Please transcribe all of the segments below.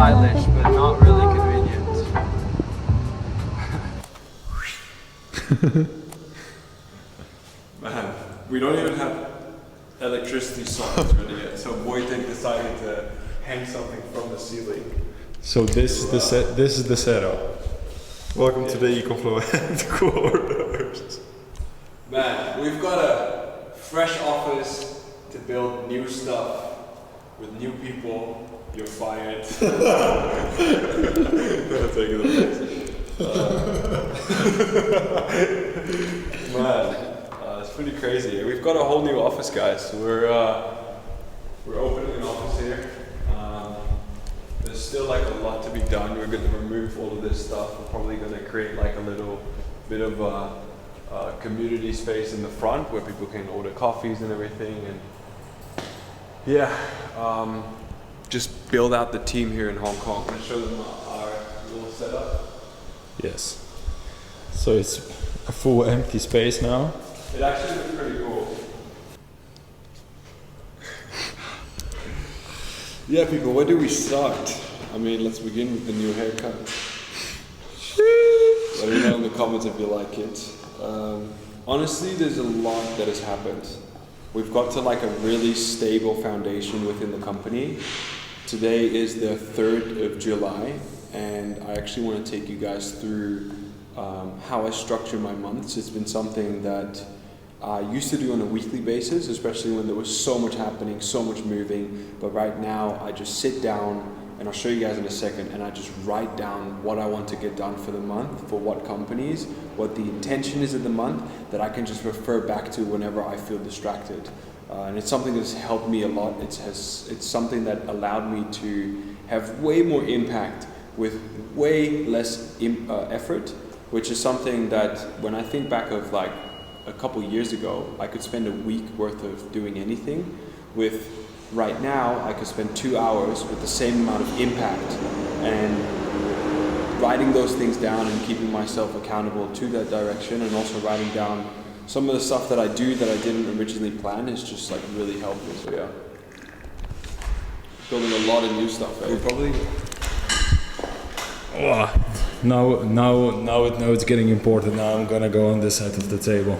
stylish, but not really convenient. Man, we don't even have electricity sockets ready yet, so Wojtek decided to hang something from the ceiling. So this is the setup. Welcome to the EcoFlow headquarters. Man, we've got a fresh office to build new stuff with new people. You're fired. Man, it's pretty crazy. We've got a whole new office, guys. We're opening an office here. There's still like a lot to be done. We're going to remove all of this stuff. We're probably going to create like a little bit of a community space in the front where people can order coffees and everything. And yeah, just build out the team here in Hong Kong. I'm going to show them our little setup. Yes. So it's a full empty space now. It actually looks pretty cool. Yeah, people, where do we start? I mean, let's begin with the new haircut. Let me know in the comments if you like it. Honestly, there's a lot that has happened. We've got to like a really stable foundation within the company. Today is the 3rd of July, and I actually want to take you guys through how I structure my months. It's been something that I used to do on a weekly basis, especially when there was so much happening, so much moving. But right now, I just sit down, and I'll show you guys in a second, and I just write down what I want to get done for the month, for what companies, what the intention is of the month, that I can just refer back to whenever I feel distracted. And it's something that's helped me a lot. It's something that allowed me to have way more impact with way less effort, which is something that when I think back of like a couple years ago, I could spend a week worth of doing anything. With right now, I could spend 2 hours with the same amount of impact, and writing those things down and keeping myself accountable to that direction, and also writing down some of the stuff that I do that I didn't originally plan is just like really helped me. So yeah, building a lot of new stuff. We'll probably. Now it's getting important. Now I'm gonna go on this side of the table.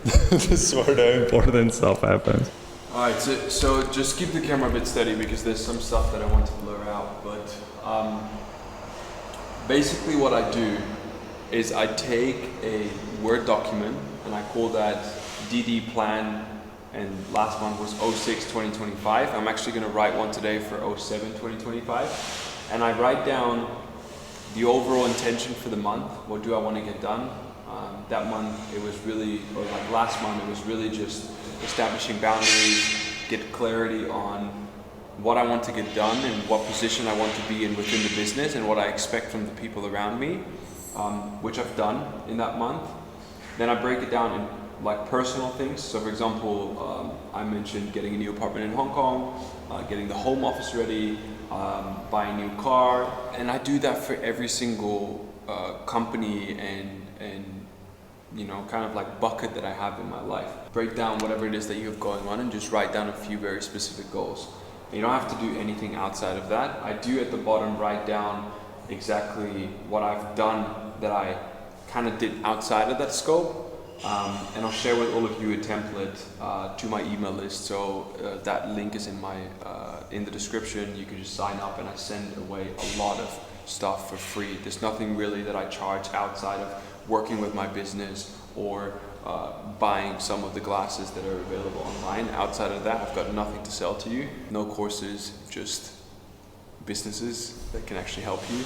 This is where the important stuff happens. Alright, so just keep the camera a bit steady because there's some stuff that I want to blur out. But basically what I do is I take a Word document and I call that DD plan, and last month was 06-2025. I'm actually going to write one today for 07-2025, and I write down the overall intention for the month. What do I want to get done? That month it was really, or like last month, it was really just establishing boundaries, get clarity on what I want to get done and what position I want to be in within the business and what I expect from the people around me, which I've done in that month. Then I break it down in like personal things. So for example, I mentioned getting a new apartment in Hong Kong, getting the home office ready, buying a new car, and I do that for every single company and you know, kind of like bucket that I have in my life. Break down whatever it is that you have going on and just write down a few very specific goals. And you don't have to do anything outside of that. I do at the bottom write down exactly what I've done that I kind of did outside of that scope. And I'll share with all of you a template to my email list. So that link is in the description. You can just sign up, and I send away a lot of stuff for free. There's nothing really that I charge outside of working with my business or buying some of the glasses that are available online. Outside of that, I've got nothing to sell to you. No courses, just businesses that can actually help you.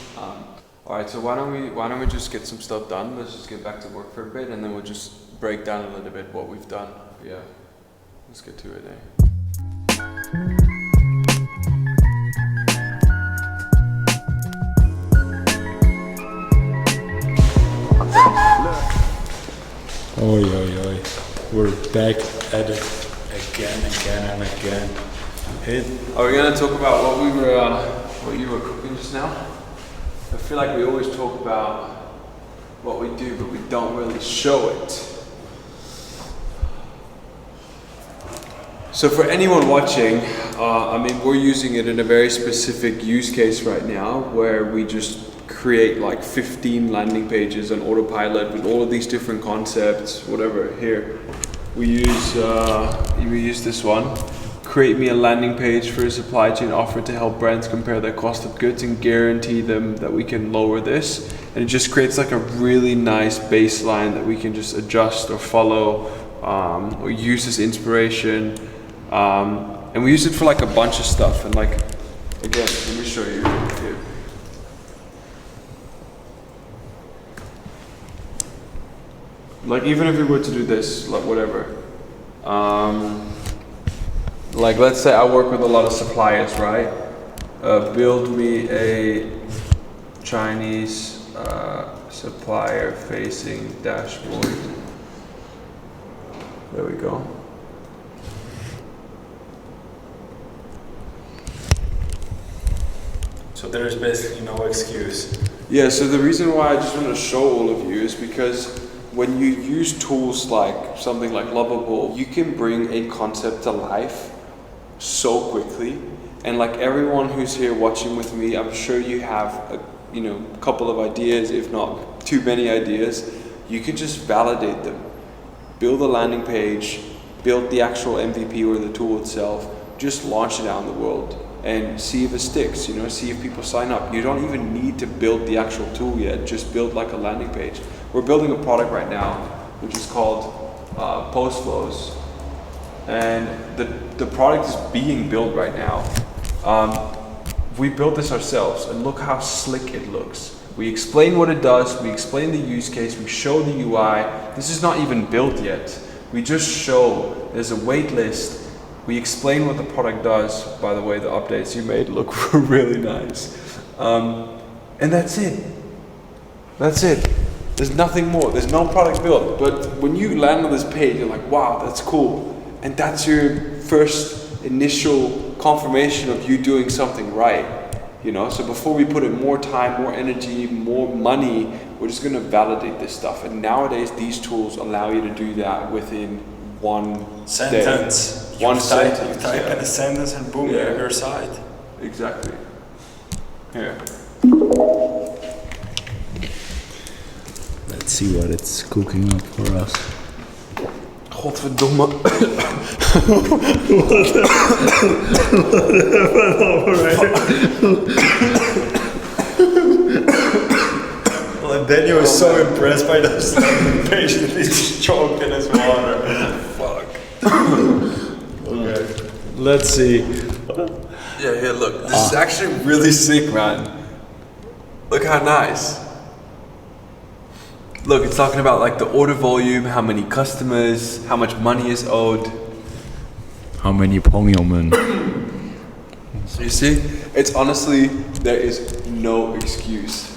All right, so why don't we just get some stuff done? Let's just get back to work for a bit, and then we'll just break down a little bit what we've done. Yeah, let's get to it, eh? Oi, oi, oi. We're back at it again and again. Are we gonna talk about what you were cooking just now? I feel like we always talk about what we do, but we don't really show it. So for anyone watching, I mean, we're using it in a very specific use case right now where we just create like 15 landing pages on autopilot with all of these different concepts, whatever. Here, we use this one. Create me a landing page for a supply chain offer to help brands compare their cost of goods and guarantee them that we can lower this. And it just creates like a really nice baseline that we can just adjust or follow or use as inspiration. And we use it for like a bunch of stuff. And like, again, let me show you here. Like even if we were to do this, like whatever. Like let's say I work with a lot of suppliers, right? Build me a Chinese supplier facing dashboard. There we go. So there is basically no excuse. Yeah, so the reason why I just want to show all of you is because when you use tools like something like Lovable, you can bring a concept to life so quickly. And like everyone who's here watching with me, I'm sure you have a couple of ideas, if not too many ideas. You can just validate them. Build a landing page, build the actual MVP or the tool itself, just launch it out in the world and see if it sticks, see if people sign up. You don't even need to build the actual tool yet, just build like a landing page. We're building a product right now, which is called Post Flows. And the product is being built right now. We built this ourselves and look how slick it looks. We explain what it does, we explain the use case, we show the UI. This is not even built yet. We just show there's a wait list. We explain what the product does. By the way, the updates you made look really nice. And that's it. That's it. There's nothing more. There's no product built. But when you land on this page, you're like, wow, that's cool. And that's your first initial confirmation of you doing something right. So before we put in more time, more energy, more money, we're just going to validate this stuff. And nowadays, these tools allow you to do that within one sentence. One sentence. Type in a sentence and boom, you're on your side. Exactly. Here. Let's see what it's cooking up for us. Godverdomme. Well, Daniel is so impressed by those page that he's choked in his water. Fuck. Okay. Let's see. Yeah, here, look. This is actually really sick, man. Look how nice. Look, it's talking about like the order volume, how many customers, how much money is owed. How many Pongyomen? You see? It's honestly, there is no excuse.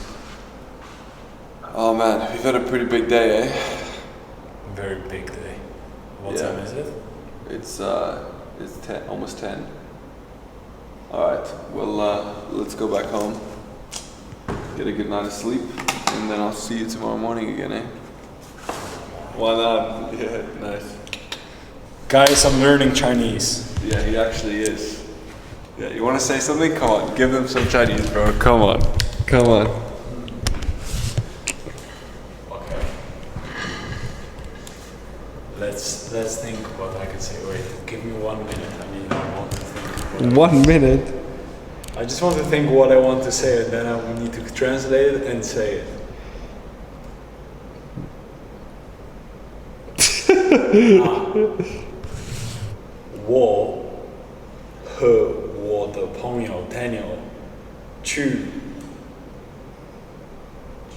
Oh man, we've had a pretty big day, eh? Very big day. What time is it? It's 10, almost 10. Alright, well let's go back home. Get a good night of sleep. And then I'll see you tomorrow morning again, eh? Why not? Yeah, nice. Guys, I'm learning Chinese. Yeah, he actually is. Yeah, you want to say something? Come on, give them some Chinese, bro. Come on. Come on. Okay. Let's think what I can say. Wait, give me 1 minute. I want to think. 1 minute? I just want to think what I want to say, and then I will need to translate it and say it. 我和我的朋友 Daniel 去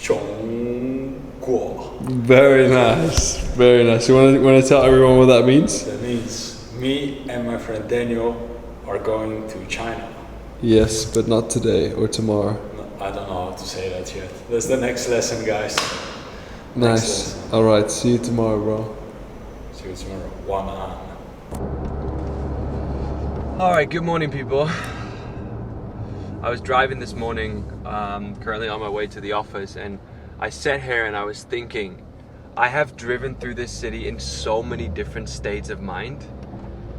中国. Very nice. Very nice. You want to tell everyone what that means? That means me and my friend Daniel are going to China. Yes, but not today or tomorrow. I don't know how to say that yet. That's the next lesson, guys. Nice. Alright, see you tomorrow, bro. See you tomorrow. 晚安. Alright, good morning, people. I was driving this morning, currently on my way to the office, and I sat here and I was thinking, I have driven through this city in so many different states of mind,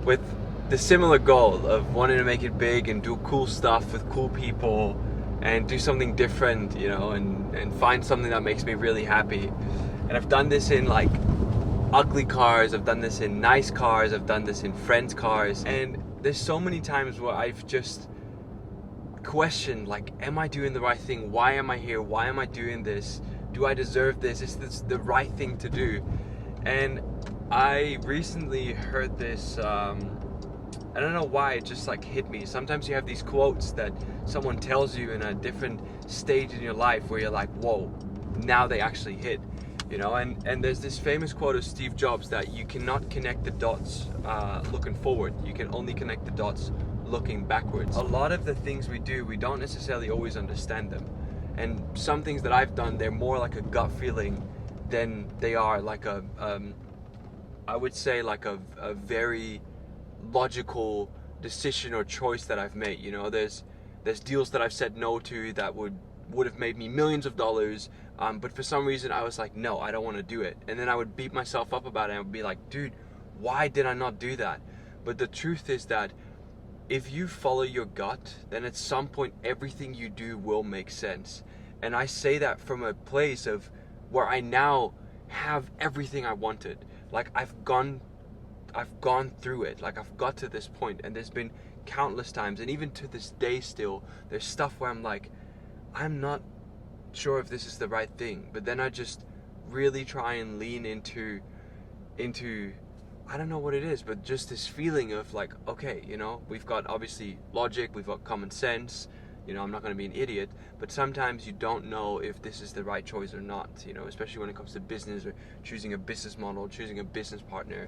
with the similar goal of wanting to make it big and do cool stuff with cool people and do something different, you know, and find something that makes me really happy. And I've done this in like ugly cars, I've done this in nice cars, I've done this in friends' cars, and there's so many times where I've just questioned, like, am I doing the right thing? Why am I here? Why am I doing this? Do I deserve this? Is this the right thing to do? And I recently heard this, I don't know why, it just like hit me. Sometimes you have these quotes that someone tells you in a different stage in your life where you're like, whoa, now they actually hit. You know, and there's this famous quote of Steve Jobs that you cannot connect the dots looking forward. You can only connect the dots looking backwards. A lot of the things we do, we don't necessarily always understand them. And some things that I've done, they're more like a gut feeling than they are like a, I would say like a very logical decision or choice that I've made. You know, there's deals that I've said no to that would have made me millions of dollars, but for some reason I was like, no, I don't want to do it. And then I would beat myself up about it and I would be like, dude, why did I not do that? But the truth is that if you follow your gut, then at some point everything you do will make sense. And I say that from a place of where I now have everything I wanted. Like I've gone through it. Like I've got to this point, and there's been countless times, and even to this day still, there's stuff where I'm like, I'm not sure if this is the right thing, but then I just really try and lean into I don't know what it is, but just this feeling of like, okay, you know, we've got obviously logic, we've got common sense, you know, I'm not going to be an idiot, but sometimes you don't know if this is the right choice or not, you know, especially when it comes to business or choosing a business model, choosing a business partner,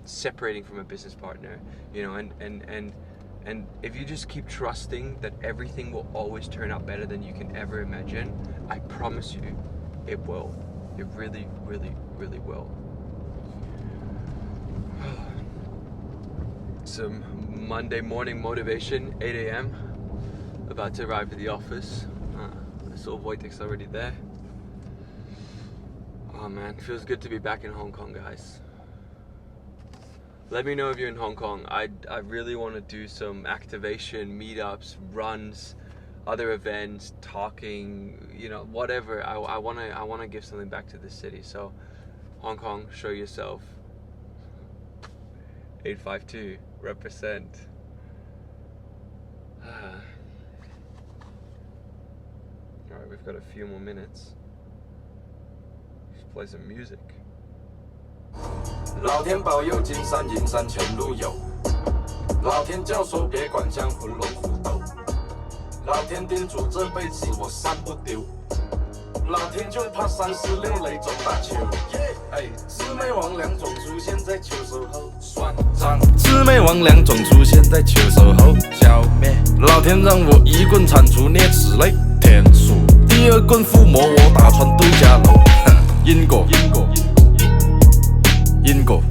separating from a business partner, you know, and if you just keep trusting that everything will always turn out better than you can ever imagine, I promise you, it will. It really, really, really will. Some Monday morning motivation, 8 a.m. About to arrive at the office. I saw Wojtek's already there. Oh man, feels good to be back in Hong Kong, guys. Let me know if you're in Hong Kong. I really want to do some activation, meetups, runs, other events, talking, you know, whatever. I want to give something back to the city. So, Hong Kong, show yourself. 852, represent. Alright, we've got a few more minutes. Let's play some music. 老天保佑，金山银山前路有。老天教唆别管江湖龙虎斗。老天叮嘱这辈子我三不丢。老天就怕36雷走大球。魑魅魍魉总出现在秋收后。算账。魑魅魍魉总出现在秋收后。消灭。老天让我一棍铲除啮齿类。天数。第二棍附魔我打穿对家楼。因果。因果，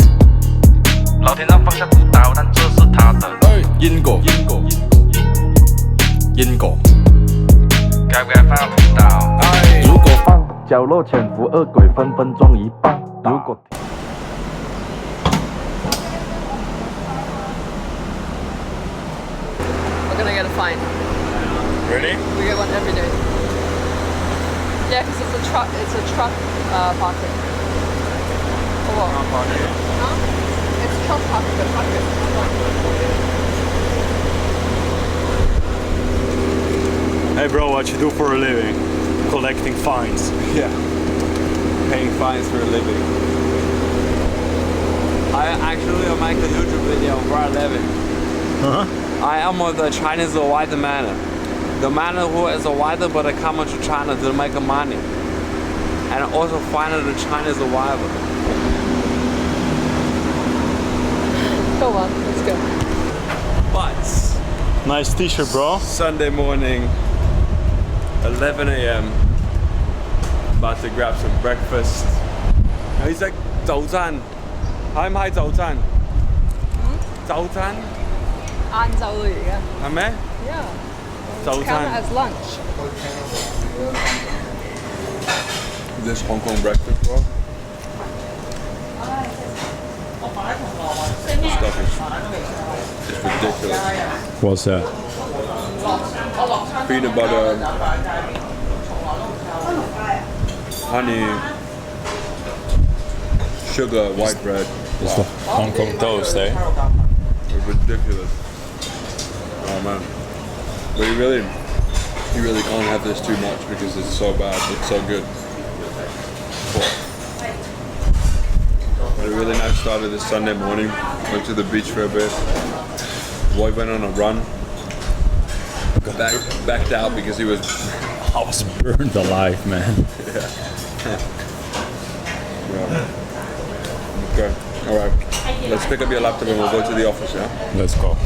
老天让放下屠刀，但这是他的因果。因果，该不该放屠刀？如果放，角落潜伏恶鬼分分钟一半。如果We're gonna get a fine. Really? We get one every day. Yeah, because it's a truck parking. For what? Huh? It's truck parking, but parking. Hey bro, what you do for a living? Collecting fines. Yeah. Paying fines for a living. I actually make a YouTube video for a living. I am the Chinese white man. The man who is white but come to China to make money. And also find the Chinese wife. Go on, let's go. But Nice t-shirt, bro. Sunday morning, 11 a.m. About to grab some breakfast. He's like 早餐，係唔係早餐？早餐晏晝啦而家。係咩？ Yeah. 早 Count it 餐。 as lunch. This Hong Kong breakfast, bro. Stuffing. is ridiculous. What's that? Peanut butter, honey, sugar, white bread. It's the Hong Kong toast, eh? It's ridiculous. Oh man. But you really can't have this too much because it's so bad. It's so good. But a really nice start of this Sunday morning. Went to the beach for a bit. Boy went on a run. Backed out because he was. I was burned alive, man. Okay. All right. Let's pick up your laptop and we'll go to the office. Yeah. Let's go.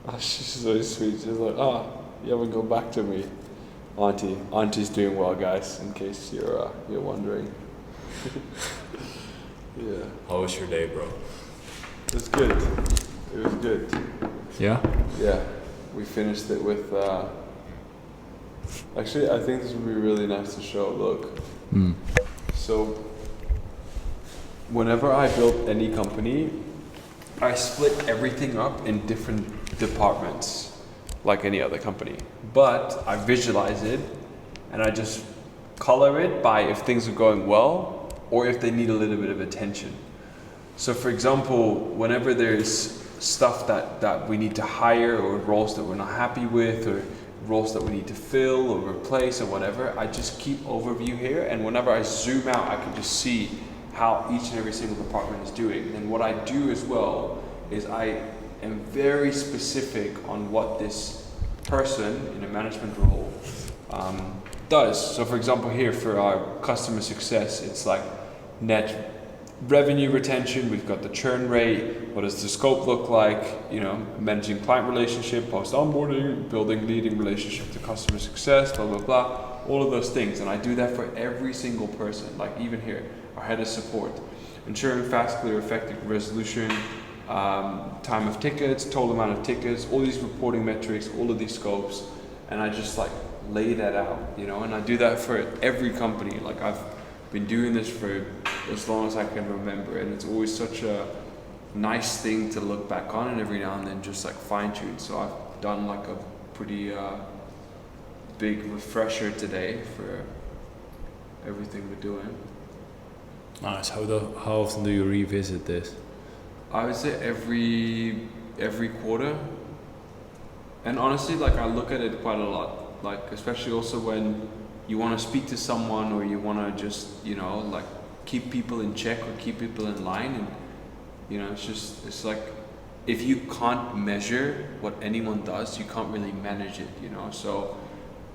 Oh, she's so sweet. She's like, oh, you haven't gone back to me, Auntie. Auntie's doing well, guys. In case you're wondering. Yeah. How was your day, bro? It was good. It was good. Yeah? Yeah. We finished it with. Actually, I think this would be really nice to show. Look. So, whenever I built any company, I split everything up in different departments, like any other company. But I visualize it, and I just color it by if things are going well, or if they need a little bit of attention. So for example, whenever there's stuff that we need to hire, or roles that we're not happy with, or roles that we need to fill or replace or whatever, I just keep overview here, and whenever I zoom out, I can just see how each and every single department is doing. And what I do as well is I am very specific on what this person in a management role does. So for example here for our customer success, it's like net revenue retention, we've got the churn rate, what does the scope look like, you know, managing client relationship, post onboarding, building leading relationship to customer success, blah, blah, blah, all of those things. And I do that for every single person, like even here, our head of support, ensuring fast, clear, effective resolution, time of tickets, total amount of tickets, all these reporting metrics, all of these scopes, and I just like lay that out, you know, and I do that for every company. Like I've been doing this for as long as I can remember, and it's always such a nice thing to look back on and every now and then just like fine tune. So I've done like a pretty big refresher today for everything we're doing. Nice. How often do you revisit this? I would say every quarter, and honestly, like I look at it quite a lot. Like especially also when you want to speak to someone, or you want to just, you know, like keep people in check or keep people in line, and you know, it's like if you can't measure what anyone does, you can't really manage it, you know. So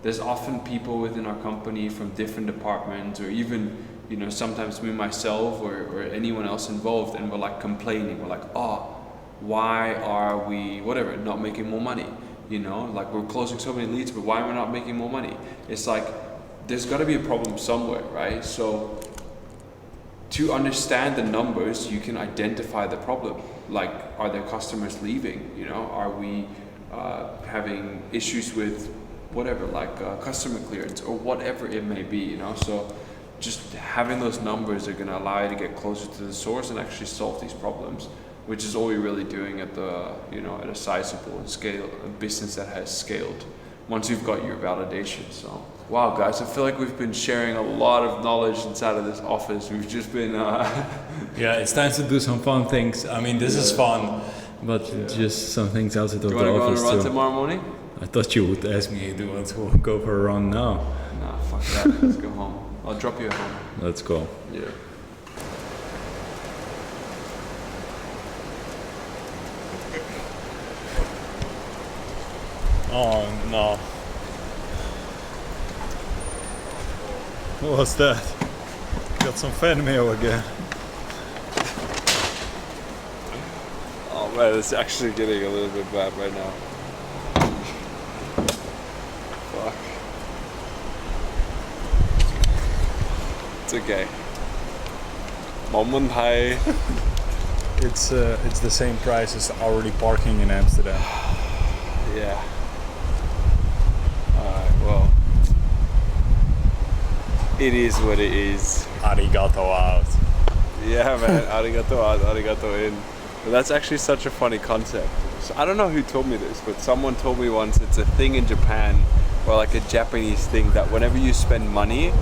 there's often people within our company from different departments, or even, you know, sometimes me myself or anyone else involved, and we're like complaining, we're like, oh, why are we whatever not making more money, you know, like we're closing so many leads, but why am I not making more money? It's like there's got to be a problem somewhere, right? So to understand the numbers, you can identify the problem. Like, are there customers leaving, you know, are we having issues with whatever, like customer clearance or whatever it may be, you know. So just having those numbers are going to allow you to get closer to the source and actually solve these problems, which is all we're really doing at the, you know, at a sizable scale, a business that has scaled once you've got your validation. So wow, guys, I feel like we've been sharing a lot of knowledge inside of this office. We've just been Yeah, it's time to do some fun things. I mean, this is fun, but just some things outside of do you the want to go on office a run too. tomorrow morning? I thought you would ask me, do you want to go for a run now? Nah, fuck that. Let's go home. I'll drop you at home. Let's go. Yeah. Oh no. What was that? Got some fan mail again. Oh man, it's actually getting a little bit bad right now. It's okay. 冇問題. It's the same price as already parking in Amsterdam. Yeah. Alright, well. It is what it is. Arigato out. Yeah, man. Arigato out, arigato in. But that's actually such a funny concept. So I don't know who told me this, but someone told me once it's a thing in Japan, or like a Japanese thing, that whenever you spend money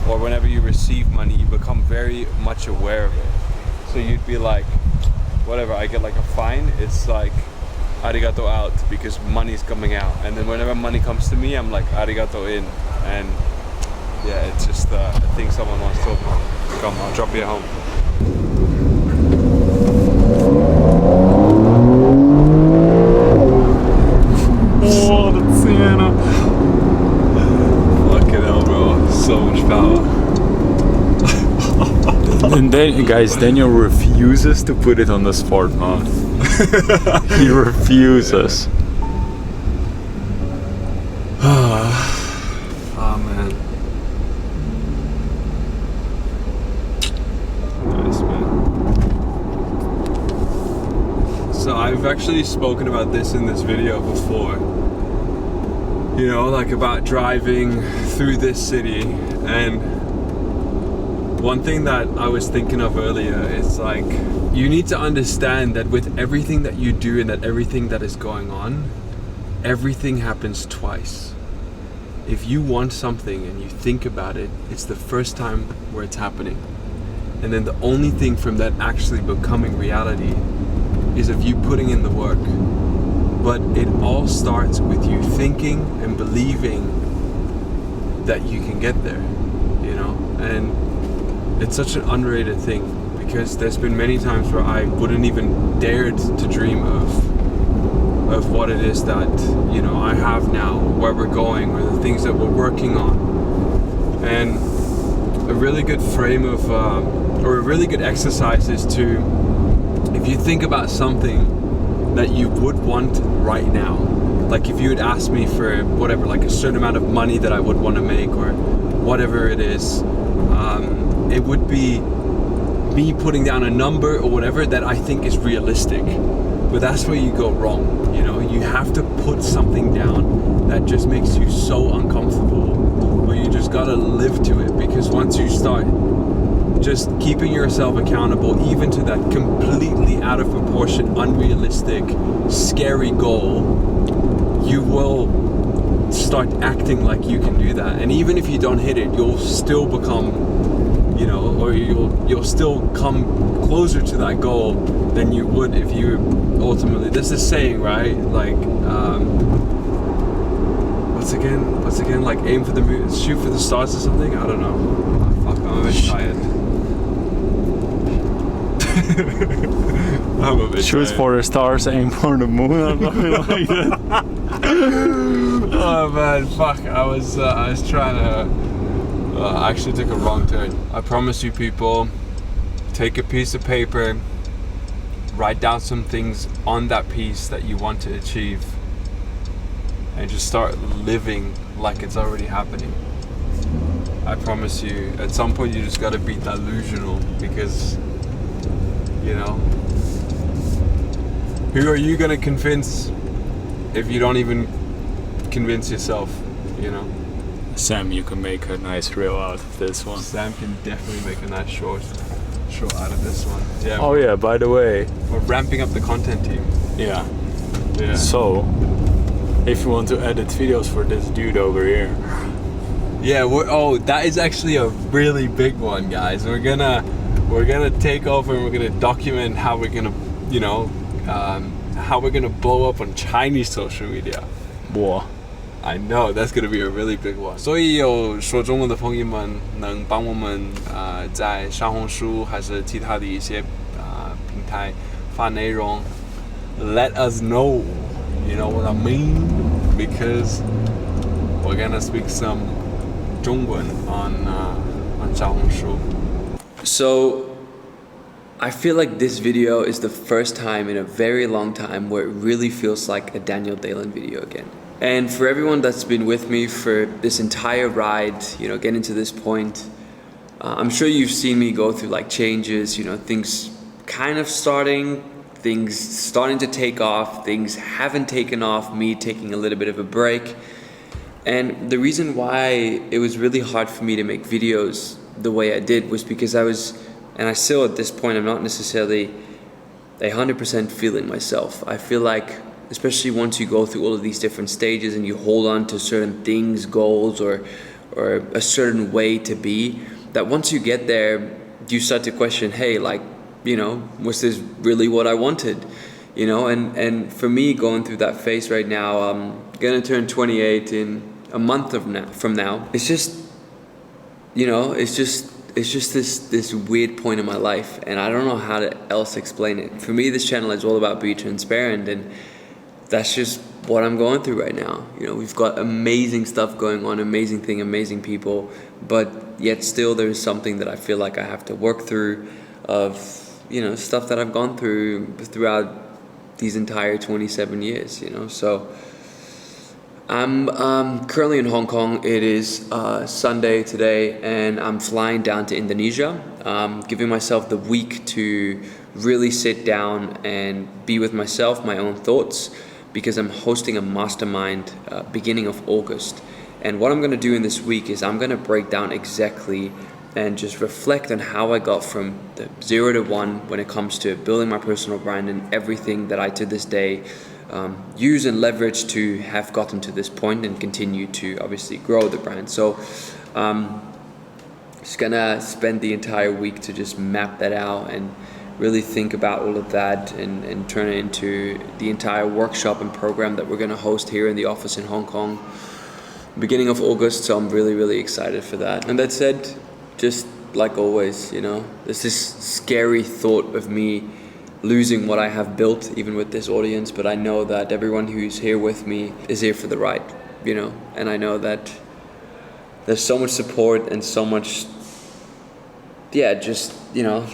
or whenever you receive money, you become very much aware of it. So you'd be like, whatever, I get like a fine, it's like arigato out because money's coming out. And then whenever money comes to me, I'm like arigato in. And yeah, it's just a thing someone once told me. Come, I'll drop you at home. Oh, the Sienna. Fucking hell, bro. So much power. And then, guys, Daniel refuses to put it on the sport mode. He refuses. Oh, man. Nice, man. So I've actually spoken about this in this video before. You know, like about driving through this city, and one thing that I was thinking of earlier is like, you need to understand that with everything that you do and that everything that is going on, everything happens twice. If you want something and you think about it, it's the first time where it's happening. And then the only thing from that actually becoming reality is of you putting in the work. But it all starts with you thinking and believing that you can get there, you know? And it's such an underrated thing, because there's been many times where I wouldn't even dared to dream of what it is that, you know, I have now, where we're going, or the things that we're working on. And a really good frame of, or a really good exercise is to, if you think about something that you would want right now, like if you had asked me for whatever, like a certain amount of money that I would want to make, or whatever it is, it would be me putting down a number or whatever that I think is realistic. But that's where you go wrong, you know? You have to put something down that just makes you so uncomfortable, where you just gotta live to it, because once you start just keeping yourself accountable even to that completely out of proportion, unrealistic, scary goal, you will start acting like you can do that. And even if you don't hit it, you'll still become, you know, or you'll still come closer to that goal than you would if you ultimately, there's this saying, right? Like, what's again, like aim for the moon, shoot for the stars or something? I don't know. Oh, fuck, I'm a bit tired. I'm a bit Shoot tired. for the stars, aim for the moon, or something like that. Oh man, fuck, I was trying to, I actually took a wrong turn. I promise you people, take a piece of paper, write down some things on that piece that you want to achieve, and just start living like it's already happening. I promise you, at some point you just gotta be delusional, because, you know, who are you gonna convince if you don't even convince yourself, you know? Sam, you can make a nice reel out of this one. Sam can definitely make a nice short out of this one. Yeah. Oh yeah, by the way, We're ramping up the content team. yeah. Yeah. So, if you want to edit videos for this dude over here, Yeah, that is actually a really big one, guys. We're gonna take over and we're gonna document how we're gonna, you know, how we're gonna blow up on Chinese social media. wow. I know that's gonna be a really big one. 所以有说中文的朋友们能帮我们在小红书还是其他的一些平台发内容 let us know, you know what I mean? Because we're gonna speak some 中文 on 小红书. So I feel like this video is the first time in a very long time where it really feels like a Daniel Dalen video again. And for everyone that's been with me for this entire ride, you know, getting to this point, I'm sure you've seen me go through like changes, you know, things kind of starting, things starting to take off, things haven't taken off, me taking a little bit of a break. And the reason why it was really hard for me to make videos the way I did was because I was, and I still at this point, I'm not necessarily 100% feeling myself. I feel like, especially once you go through all of these different stages and you hold on to certain things, goals, or a certain way to be, that once you get there, you start to question, hey, like, you know, was this really what I wanted? You know, and for me, going through that phase right now, I'm gonna turn 28 in a month from now. It's just, you know, it's just this weird point in my life, and I don't know how to else explain it. For me, this channel is all about being transparent, and that's just what I'm going through right now. You know, we've got amazing stuff going on, amazing people, but yet still there's something that I feel like I have to work through of, you know, stuff that I've gone through throughout these entire 27 years, you know. So I'm currently in Hong Kong. It is Sunday today, and I'm flying down to Indonesia, giving myself the week to really sit down and be with myself, my own thoughts, because I'm hosting a mastermind beginning of August. And what I'm gonna do in this week is I'm gonna break down exactly and just reflect on how I got from the 0 to 1 when it comes to building my personal brand and everything that I to this day use and leverage to have gotten to this point and continue to obviously grow the brand. So just gonna spend the entire week to just map that out and really think about all of that and turn it into the entire workshop and program that we're gonna host here in the office in Hong Kong beginning of August. So I'm really excited for that. And that said, just like always, you know, there's this scary thought of me losing what I have built, even with this audience, but I know that everyone who's here with me is here for the ride, you know, and I know that there's so much support and so much, yeah, just, you know,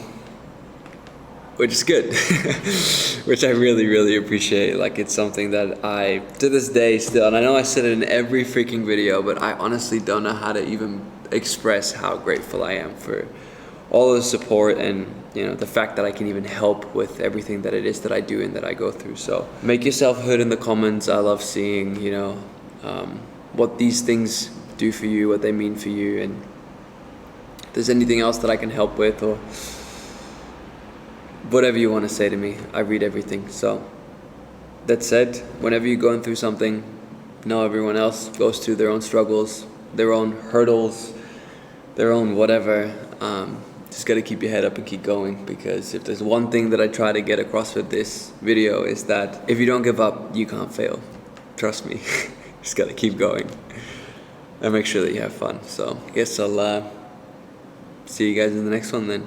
which is good, which I really appreciate. Like, it's something that I, to this day still, and I know I said it in every freaking video, but I honestly don't know how to even express how grateful I am for all the support and, you know, the fact that I can even help with everything that it is that I do and that I go through. So make yourself heard in the comments. I love seeing, you know, what these things do for you, what they mean for you, and if there's anything else that I can help with or whatever you want to say to me, I read everything. So that said, whenever you're going through something, know everyone else goes through their own struggles, their own hurdles, their own whatever. Just gotta keep your head up and keep going, because if there's one thing that I try to get across with this video is that if you don't give up, you can't fail. Trust me. Just gotta keep going and make sure that you have fun. So I guess I'll see you guys in the next one then.